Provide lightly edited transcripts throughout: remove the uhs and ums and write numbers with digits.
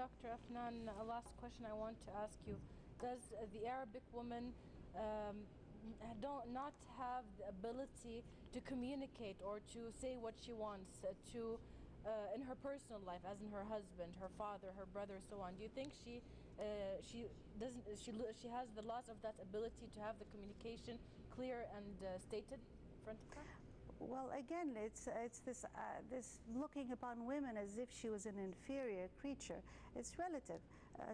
Dr. Afnan, a last question I want to ask you. Does the Arabic woman not have the ability to communicate or to say what she wants in her personal life, as in her husband, her father, her brother, so on? Do you think she has the loss of that ability to have the communication clear and stated in front of her? Well, again, it's this looking upon women as if she was an inferior creature. It's relative.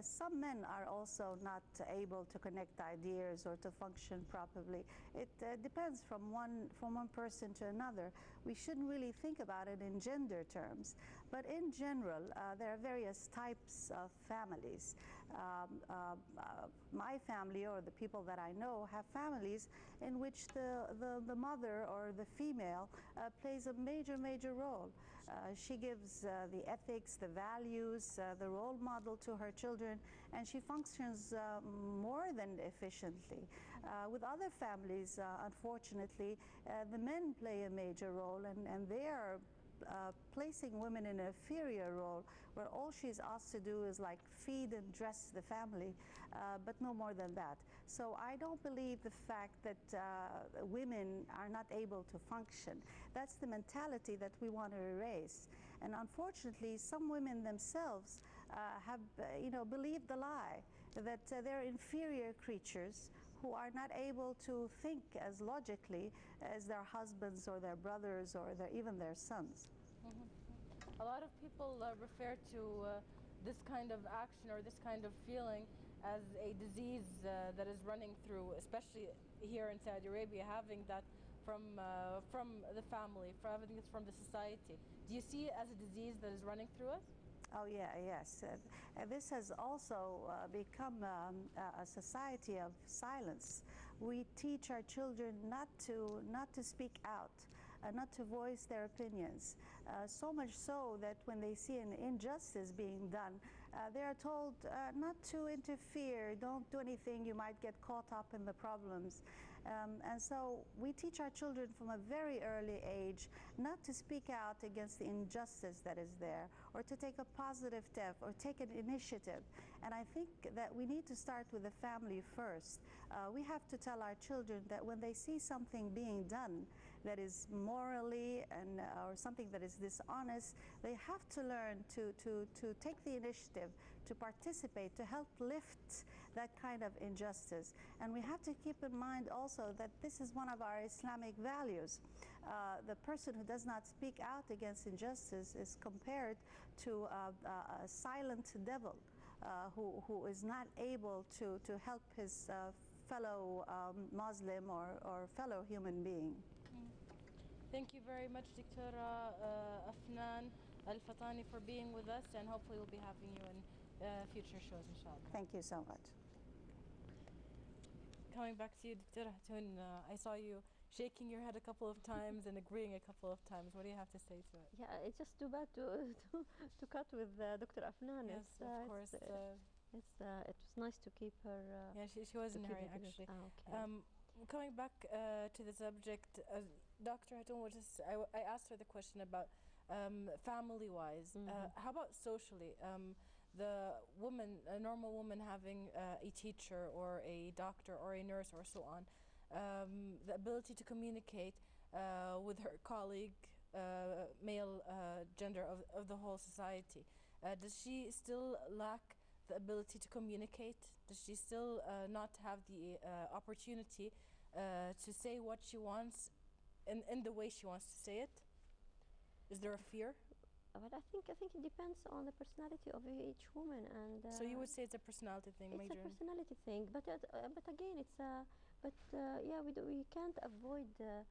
Some men are also not able to connect ideas or to function properly. It depends from one person to another. We shouldn't really think about it in gender terms. But in general, there are various types of families. My family, or the people that I know, have families in which the mother or the female plays a major role. She gives the ethics, the values, the role model to her children, and she functions more than efficiently. With other families, unfortunately, the men play a major role, and they are placing women in an inferior role, where all she's asked to do is like feed and dress the family, but no more than that. So I don't believe the fact that women are not able to function. That's the mentality that we want to erase. And unfortunately, some women themselves have believed the lie that they're inferior creatures who are not able to think as logically as their husbands or their brothers or even their sons. A lot of people refer to this kind of action or this kind of feeling as a disease that is running through, especially here in Saudi Arabia, having that from the family, having it from the society. Do you see it as a disease that is running through us? Oh yeah, yes. This has also become a society of silence. We teach our children not to speak out, not to voice their opinions. So much so that when they see an injustice being done, they are told not to interfere, don't do anything, you might get caught up in the problems. And so we teach our children from a very early age not to speak out against the injustice that is there, or to take a positive step or take an initiative. And I think that we need to start with the family first. We have to tell our children that when they see something being done that is morally or something that is dishonest, they have to learn to take the initiative, to participate, to help lift that kind of injustice. And we have to keep in mind also that this is one of our Islamic values. The person who does not speak out against injustice is compared to a silent devil who is not able to help his fellow Muslim or fellow human being. Thank you very much, Dr. Afnan Al-Fatani, for being with us, and hopefully we'll be having you in future shows, inshallah. Thank you so much. Coming back to you, Dr. Hatoon, I saw you shaking your head a couple of times and agreeing a couple of times. What do you have to say to it? Yeah, it's just too bad to cut with Dr. Afnan. Yes, of course. It was nice to keep her. Yeah, she was in a hurry, actually. Okay. Coming back to the subject, Dr. Hatoon, I asked her the question about family-wise. How about socially? The woman, a normal woman, having a teacher or a doctor or a nurse or so on, the ability to communicate with her colleague, male gender of the whole society. Does she still lack the ability to communicate? Does she still not have the opportunity to say what she wants in the way she wants to say it? Is there a fear? But I think it depends on the personality of each woman, and so you would say it's a personality thing, it's major. A personality thing, but again, it's yeah, we can't avoid the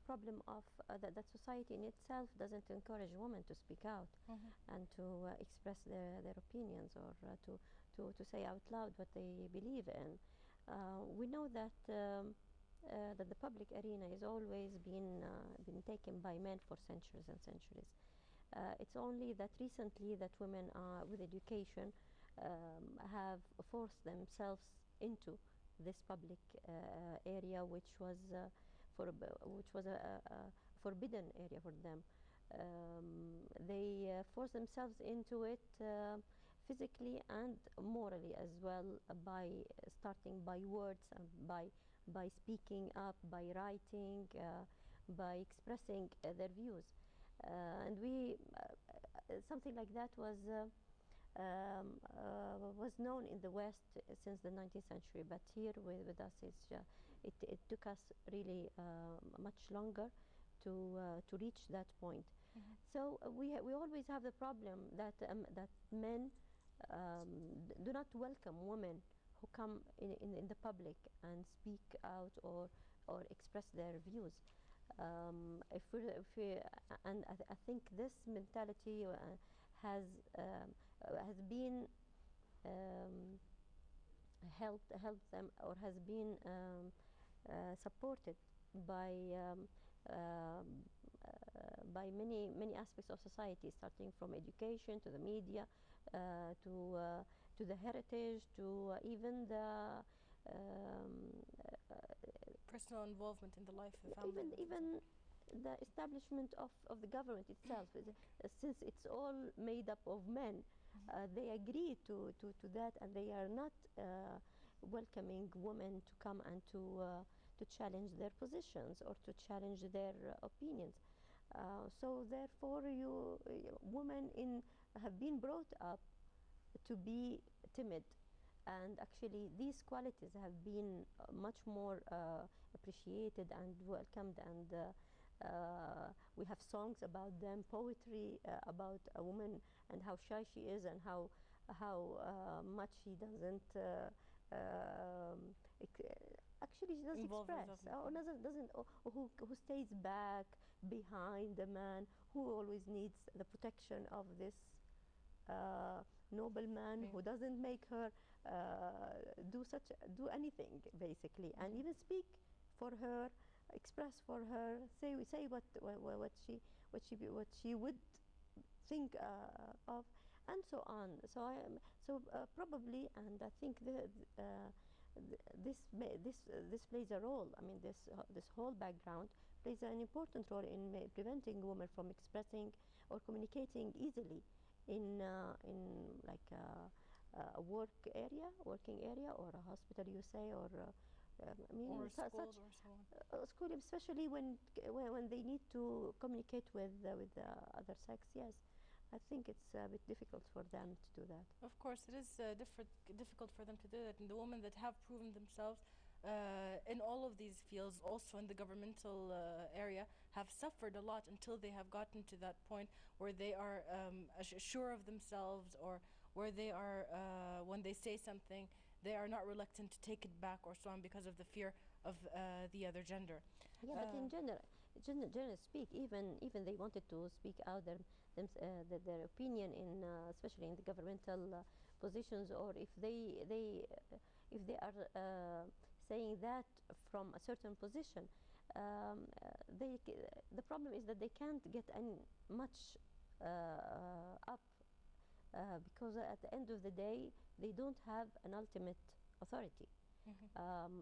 problem of that society in itself doesn't encourage women to speak out and to express their opinions, or to say out loud what they believe in. We know that that the public arena has always been taken by men for centuries and centuries. It's only that recently that women with education have forced themselves into this public area, which was a forbidden area for them. They forced themselves into it physically and morally as well, by starting by words and by speaking up, by writing, by expressing their views. And we something like that was known in the West since the 19th century, but here with us it took us really much longer to reach that point. Mhm. So we always have the problem that men do not welcome women who come in the public and speak out or express their views. If we and I think this mentality has been um, helped them, or has been supported by by many aspects of society, starting from education to the media, to the heritage, to even the Personal involvement in the life of family. even the establishment of the government itself. Since it's all made up of men, they agree to that, and they are not welcoming women to come and to challenge their positions or to challenge their opinions. So therefore, women have been brought up to be timid, and actually these qualities have been much more appreciated and welcomed, and we have songs about them, poetry about a woman and how shy she is, and how much she doesn't actually she doesn't Involve express, herself in or doesn't or who stays back behind the man, who always needs the protection of this noble man, who doesn't make her do anything basically, and even speak for her, express for her, say what she would think of, and so on. So probably, and I think this plays a role. I mean, this whole background plays an important role in preventing women from expressing or communicating easily in like a working area, or a hospital, you say, or I mean, or such schools or so on. school, especially when they need to communicate with the other sex. Yes, I think it's a bit difficult for them to do that. Of course, it is difficult for them to do that. And the women that have proven themselves in all of these fields, also in the governmental area, have suffered a lot until they have gotten to that point where they are sure of themselves, or where they are, when they say something, they are not reluctant to take it back or so on, because of the fear of the other gender. Yeah, but in general speak, even they wanted to speak out their opinion in especially in the governmental positions, or if they are saying that from a certain position, the problem is that they can't get any much up, because at the end of the day they don't have an ultimate authority. Mhm.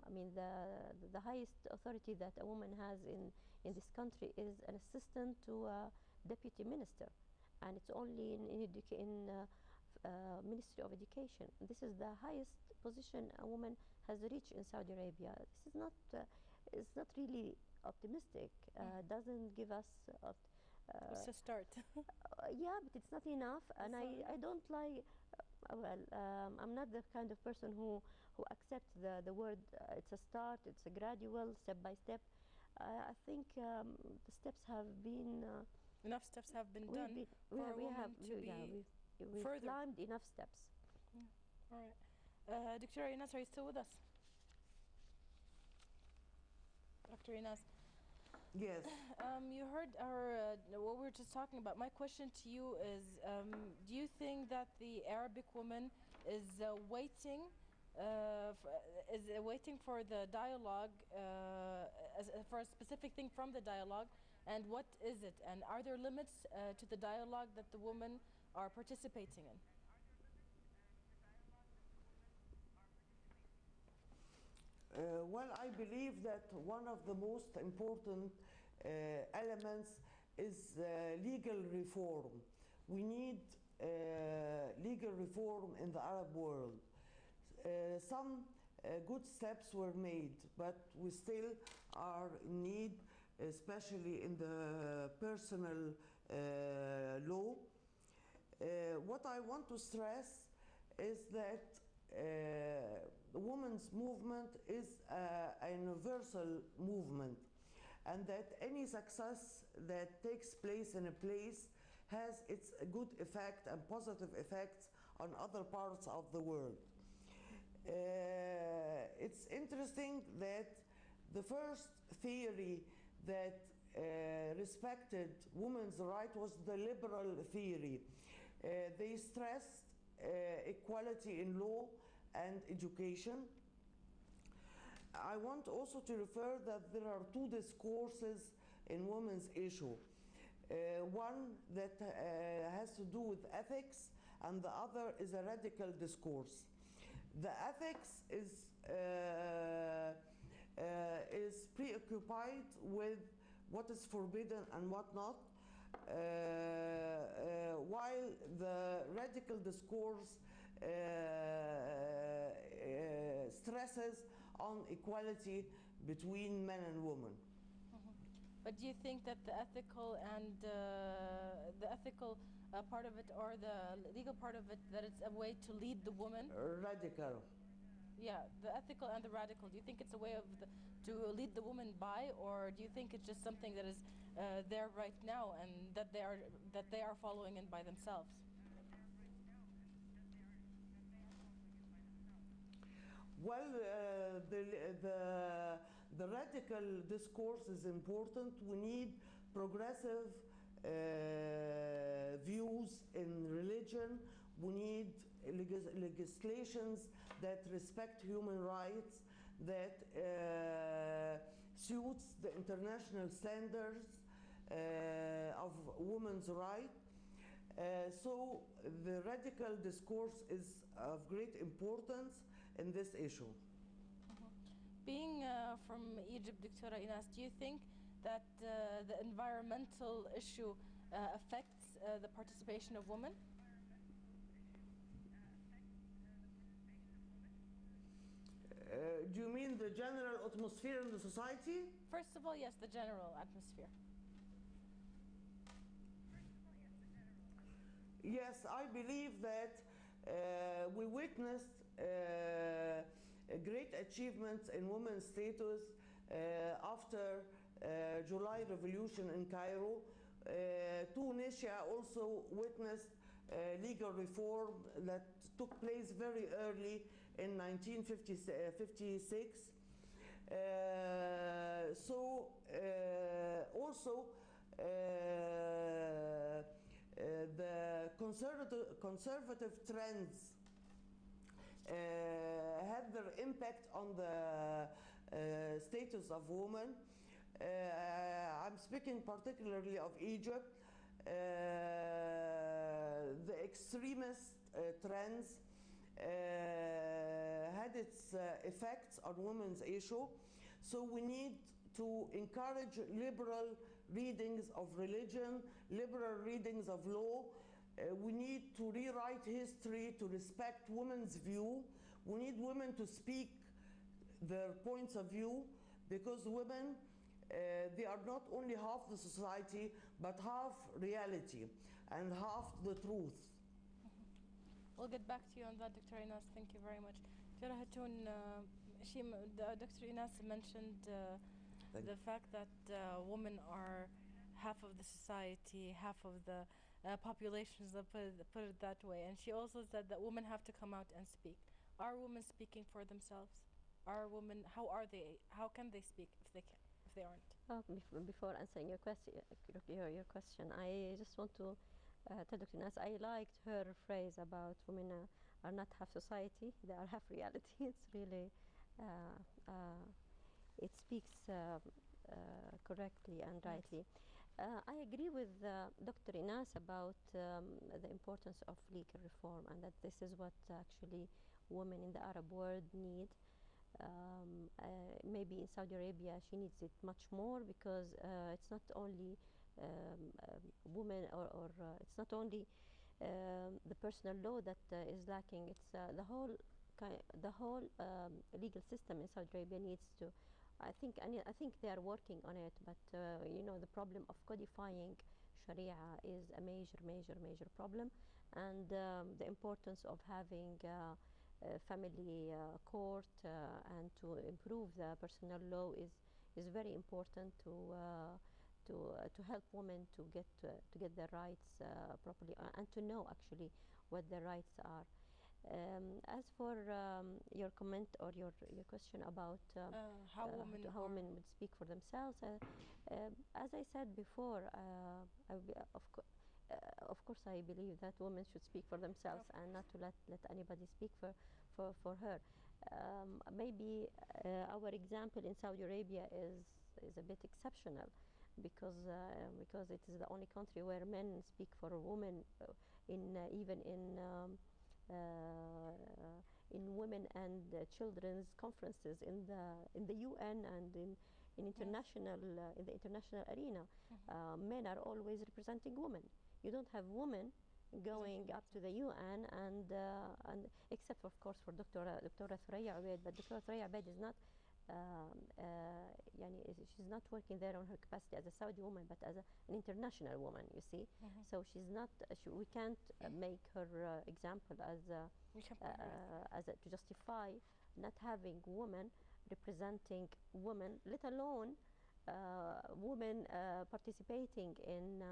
I mean, the highest authority that a woman has in this country is an assistant to a deputy minister, and it's only in Ministry of Education. This is the highest position a woman has reached in Saudi Arabia. This is not it's not really optimistic. Doesn't give us It's a start. yeah, but it's not enough, and It's not I don't like. Well, I'm not the kind of person who accepts the word. It's a start. It's a gradual, step by step. I think the steps have been. Enough steps have been done for a woman to be we've further. climbed enough steps. All right. Dr. Inas, are you still with us? Dr. Inas, Yes. you heard our what we were just talking about. My question to you is: do you think that the Arabic woman is waiting for the dialogue, for a specific thing from the dialogue, and what is it? And are there limits to the dialogue that the women are participating in? Well, I believe that one of the most important elements is legal reform. We need legal legal reform in the Arab world. Some good steps were made, but we still are in need, especially in the personal law. What I want to stress is that the women's movement is a universal movement, and that any success that takes place in a place has its good effect and positive effects on other parts of the world. It's interesting that the first theory that respected women's rights was the liberal theory. They stressed equality in law and education. I want also to refer that there are two discourses in women's issue. One that has to do with ethics, and the other is a radical discourse. The ethics is preoccupied with what is forbidden and what not, while the radical discourse stresses on equality between men and women. But do you think that the ethical and part of it, or the legal part of it, that it's a way to lead the woman? Radical. Yeah, the ethical and the radical. Do you think it's a way to lead the woman by, or do you think it's just something that is there right now and that they are following in by themselves? Well, the radical discourse is important. We need progressive views in religion. We need legislations that respect human rights, that suits the international standards of women's rights. So the radical discourse is of great importance in this issue. Being from Egypt, Dr. Inas, do you think that the environmental issue affects the participation of women? Do you mean the general atmosphere in the society? First of all, yes, the general atmosphere. Yes, I believe that we witnessed great achievements in women's status after July Revolution in Cairo. Tunisia also witnessed legal reform that took place very early in 1956. Also the conservative trends had their impact on the status of women. I'm speaking particularly of Egypt. The extremist trends had its effects on women's issue. So we need to encourage liberal readings of religion, liberal readings of law. We need to rewrite history to respect women's view. We need women to speak their points of view, because women, they are not only half the society, but half reality and half the truth. We'll get back to you on that, Dr. Inas. Thank you very much. Dr. Hatoon, Dr. Inas mentioned the fact that women are half of the society, half of the populations, put it that way. And she also said that women have to come out and speak. Are women speaking for themselves? Are women? How are they? How can they speak if they aren't? Before answering your question, I just want to tell Dr. Nas, I liked her phrase about women are not half society; they are half reality. It's really it speaks correctly and rightly. I agree with Dr. Inas about the importance of legal reform, and that this is what actually women in the Arab world need. Maybe in Saudi Arabia she needs it much more, because it's not only women or it's not only the personal law that is lacking. It's the whole legal system in Saudi Arabia needs to. I think they are working on it, but the problem of codifying Sharia is a major problem, and the importance of having family court and to improve the personal law is very important to help women to get their rights properly and to know actually what their rights are. As for your comment or your question about how how women would speak for themselves, as I said before, of course I believe that women should speak for themselves and not to let anybody speak for her. Maybe our example in Saudi Arabia is a bit exceptional because it is the only country where men speak for women even in women and children's conferences in the UN and in international in the international arena. Men are always representing women. You don't have women going up to the UN and except of course for Dr. Thuraya Ubaid, but Dr. Thuraya Ubaid is not she's not working there on her capacity as a Saudi woman, but as an international woman, you see. So she's not. We can't make her example to justify not having women representing women, let alone women participating in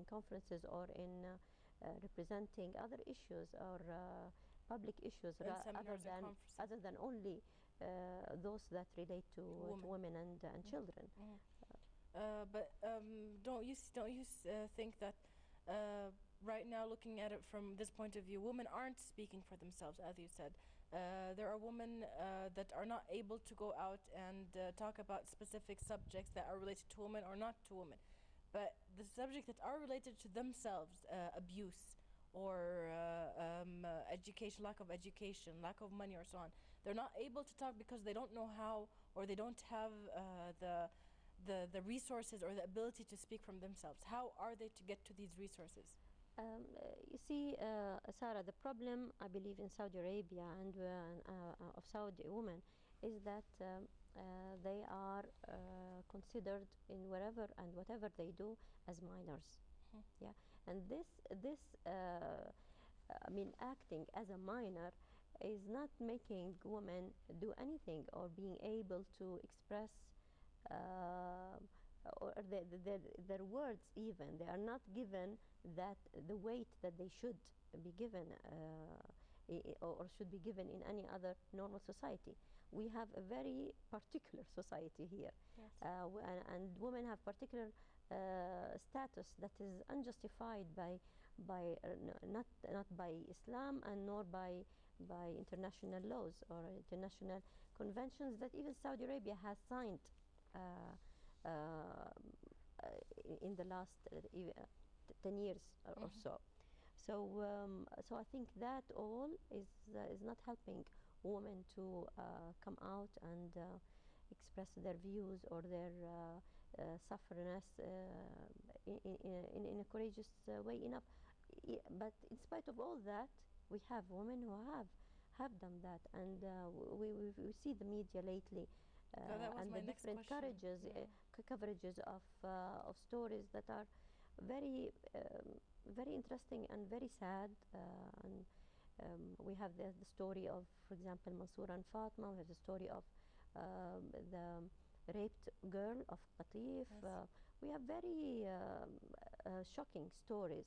conferences or in representing other issues or public issues other than only those that relate to women and children. But don't you think that right now, looking at it from this point of view, women aren't speaking for themselves, as you said. There are women that are not able to go out and talk about specific subjects that are related to women or not to women. But the subjects that are related to themselves, abuse or education, lack of education, lack of money or so on, they're not able to talk because they don't know how, or they don't have the resources or the ability to speak from themselves. How are they to get to these resources? You see, Sarah, the problem I believe in Saudi Arabia and of Saudi women is that they are considered in wherever and whatever they do as minors. Yeah, and this acting as a minor is not making women do anything or being able to express or their words even. They are not given that the weight that they should be given or should be given in any other normal society. We have a very particular society here. Yes. And women have particular status that is unjustified not by Islam and nor by international laws or international conventions that even Saudi Arabia has signed in the last 10 years or so. So I think that all is not helping women to come out and express their views or their sufferingness in a courageous way enough. But in spite of all that, we have women who have done that, and we see the media lately and the different coverages of stories that are very very interesting and very sad. We have the story of, for example, Mansour and Fatma. We have the story of the raped girl of Qatif. Yes. We have very shocking stories,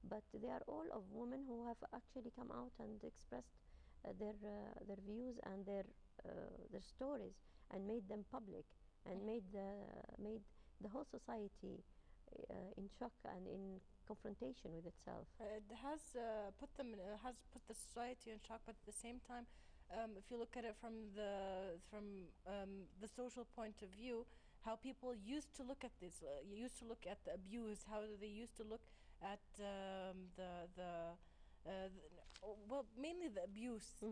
but they are all of women who have actually come out and expressed their views and their stories and made them public and made the whole society in shock and in confrontation with itself. It has put the society in shock, but at the same time, if you look at it from the social point of view, how people used to look at this, used to look at the abuse, how they used to look at mainly the abuse,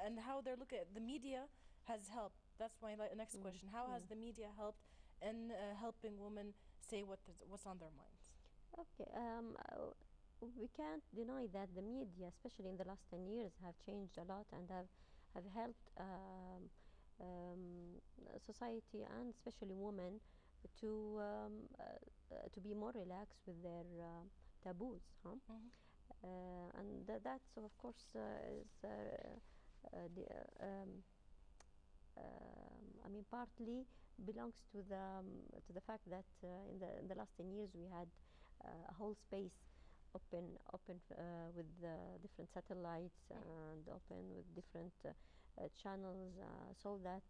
and how they're looking at the media has helped. That's my next question. How has the media helped in helping women say what's on their minds? Okay. we can't deny that the media, especially in the last 10 years, have changed a lot and have helped society and especially women to be more relaxed with their taboos. Huh? And that's of course is I mean, partly belongs to the fact that in the last 10 years we had a whole space open with different satellites and open with different channels, so that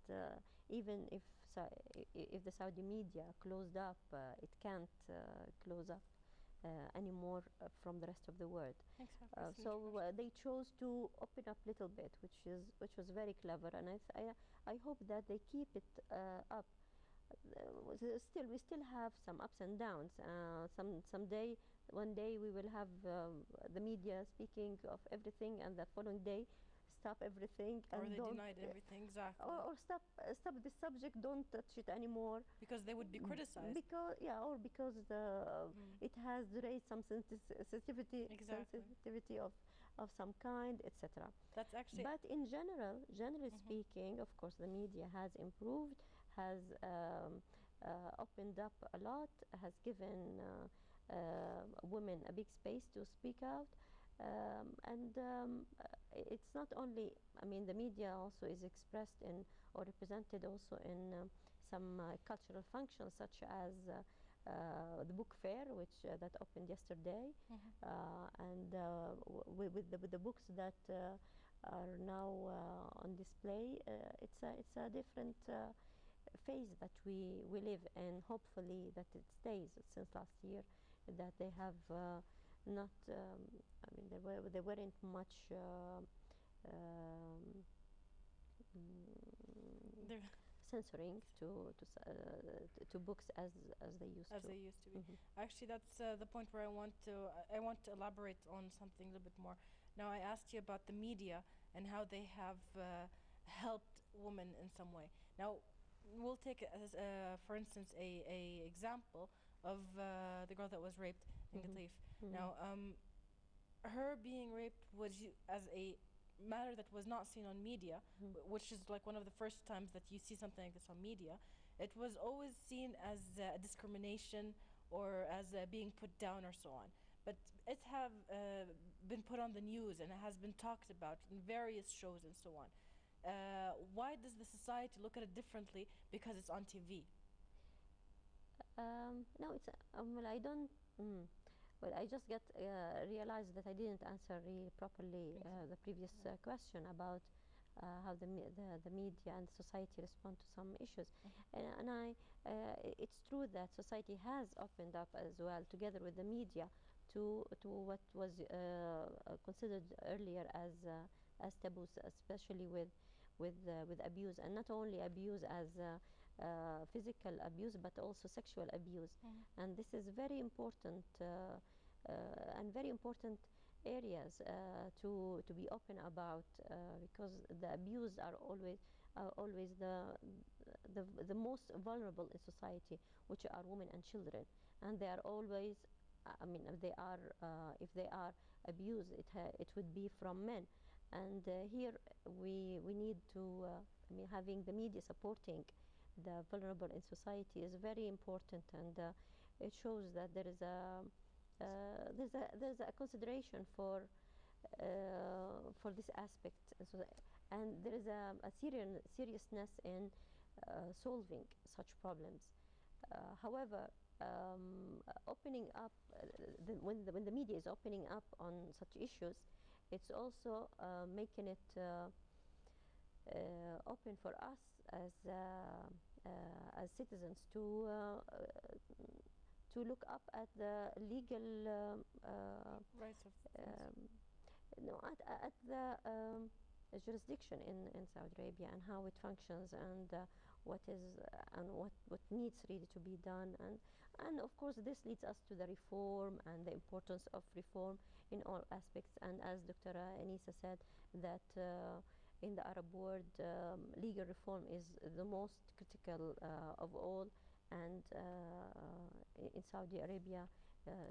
even if the Saudi media closed up, it can't close up anymore from the rest of the world. Exactly. So they chose to open up a little bit, which was very clever, and I hope that they keep it up. Still, we still have some ups and downs. One day we will have the media speaking of everything, and the following day stop everything Or and they don't denied everything, exactly. or stop this subject, don't touch it anymore. Because they would be criticized. Or because it has raised some sensitivity Exactly. sensitivity of some kind, etc. That's actually. But in generally speaking, of course, the media has improved, has opened up a lot, has given women a big space to speak out. It's not only, I mean, the media also is expressed in or represented also in some cultural functions, such as the book fair, which that opened yesterday, and with the books that are now on display. It's a different phase that we live in. Hopefully that it stays. Since last year, that they have not. I mean, there weren't much. Censoring to books as they used to. They used to be. Actually, that's the point where I want to elaborate on something a little bit more. Now, I asked you about the media and how they have helped women in some way. Now, we'll take as for instance a example of the girl that was raped in Qatif. Now, her being raped was as a matter that was not seen on media, which is like one of the first times that you see something like this on media. It was always seen as discrimination or as being put down or so on. But it have been put on the news and it has been talked about in various shows and so on. Why does the society look at it differently because it's on TV? No, it's well, I don't. Well, I just realized that I didn't answer really properly the previous question about how the media and society respond to some issues. It's true that society has opened up as well, together with the media, to what was considered earlier as taboos, especially with abuse, and not only abuse as physical abuse, but also sexual abuse. And this is very important and very important areas to be open about, because the abuse are always the most vulnerable in society, which are women and children, and they are always. I mean, if they are abused, it would be from men, and here we need to. I mean, having the media supporting the vulnerable in society is very important, and it shows that there's a consideration for this aspect, and there is a seriousness in solving such problems. However, opening up when the media is opening up on such issues, it's also making it open for us as citizens to look up at the legal Rights of no, at the jurisdiction in Saudi Arabia, and how it functions, and what needs really to be done, and of course this leads us to the reform and the importance of reform in all aspects. And as Dr. Anisa said, that in the Arab world, legal reform is the most critical of all, and in Saudi Arabia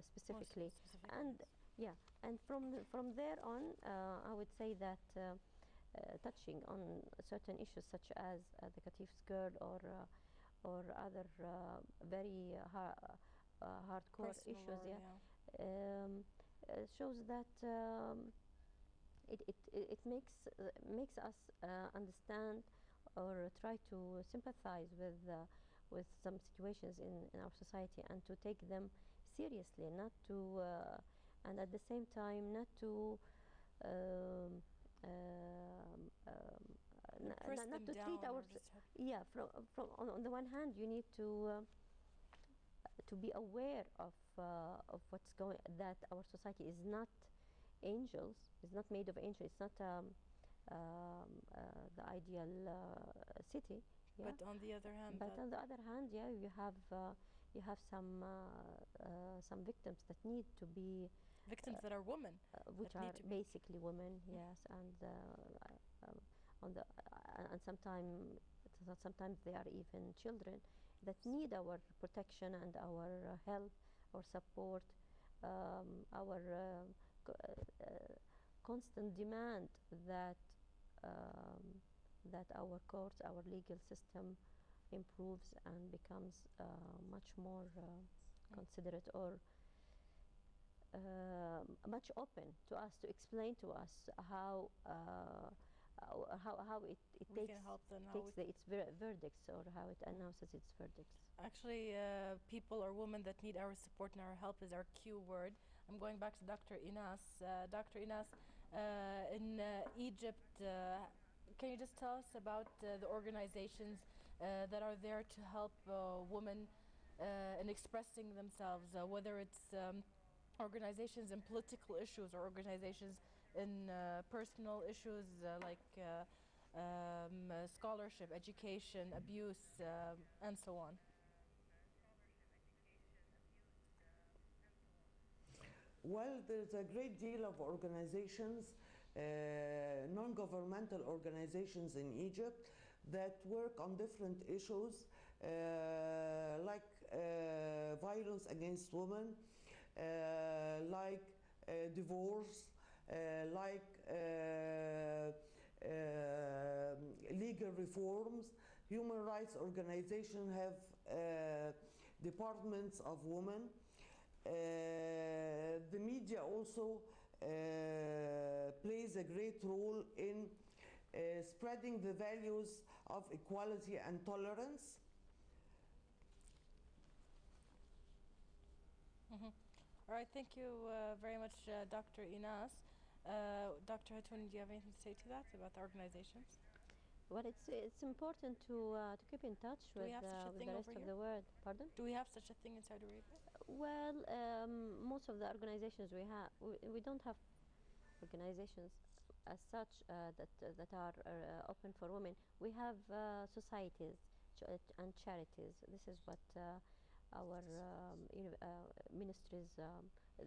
specifically. And Yeah, and from there on, I would say that touching on certain issues such as the Katif skirt or other very hardcore Personal issues, or, yeah, yeah. shows that it makes us understand or try to sympathize with some situations in our society and to take them seriously, not to and at the same time not to um, um, um, Press not them to treat down our or just hurt. yeah on the one hand you need to be aware of what's going that our society is not angels, is not made of angels, it's not the ideal city, yeah. But on the other hand, But that on the other hand, yeah, you have some victims that need to be victims that are women, which that need are to be. basically women, yes, and on the and sometimes they are even children that need our protection and our help or support, our constant demand that um, that our courts, our legal system improves and becomes much more considerate or much open to us, to explain to us how it We can help them. How takes its verdicts or how it announces its verdicts. actually, people or women that need our support and our help is our Q word. I'm going back to Dr. Inas. Dr. Inas, in Egypt, can you just tell us about the organizations that are there to help women in expressing themselves, whether it's organizations in political issues or organizations in personal issues scholarship, education, abuse, and so on? Well, there's a great deal of organizations, non-governmental organizations in Egypt that work on different issues like violence against women, like divorce, like legal reforms. Human rights organizations have departments of women. The media also plays a great role in spreading the values of equality and tolerance. All right, thank you very much, Dr. Inas. Dr. Hatoun, do you have anything to say to that about the organizations? Well, it's important to keep in touch Do we have such a with thing the over rest of here? the world. Pardon? Do we have such a thing in Saudi Arabia? Well, most of the organizations we don't have organizations as such that are open for women. We have societies and charities. This is what our ministries,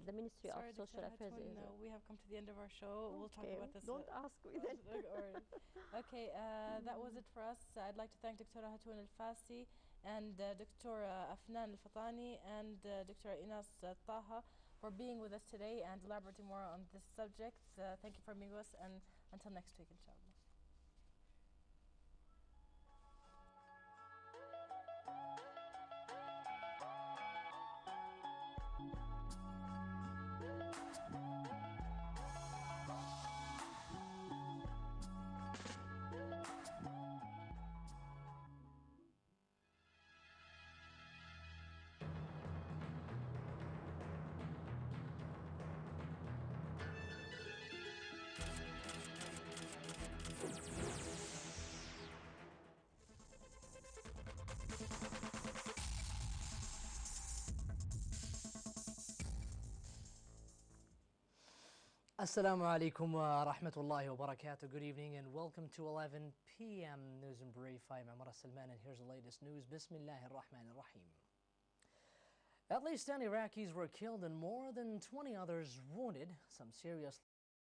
the Ministry of Sorry, Social Dr. Affairs Hatoun, is. we have come to the end of our show. We'll talk Okay, about this. don't ask me then. Okay, that was it for us. I'd like to thank Dr. Hatoun al-Fassi and Dr. Afnan al-Fatani and Dr. Inas Taha for being with us today and elaborating more on this subject. Thank you for being with us, and until next week, inshallah. Assalamu alaikum wa rahmatullahi wa barakatuh. Good evening and welcome to 11 p.m. News and Brief. I'm Amar Salman and here's the latest news. Bismillahir Rahmanir Rahim. At least 10 Iraqis were killed and more than 20 others wounded, some seriously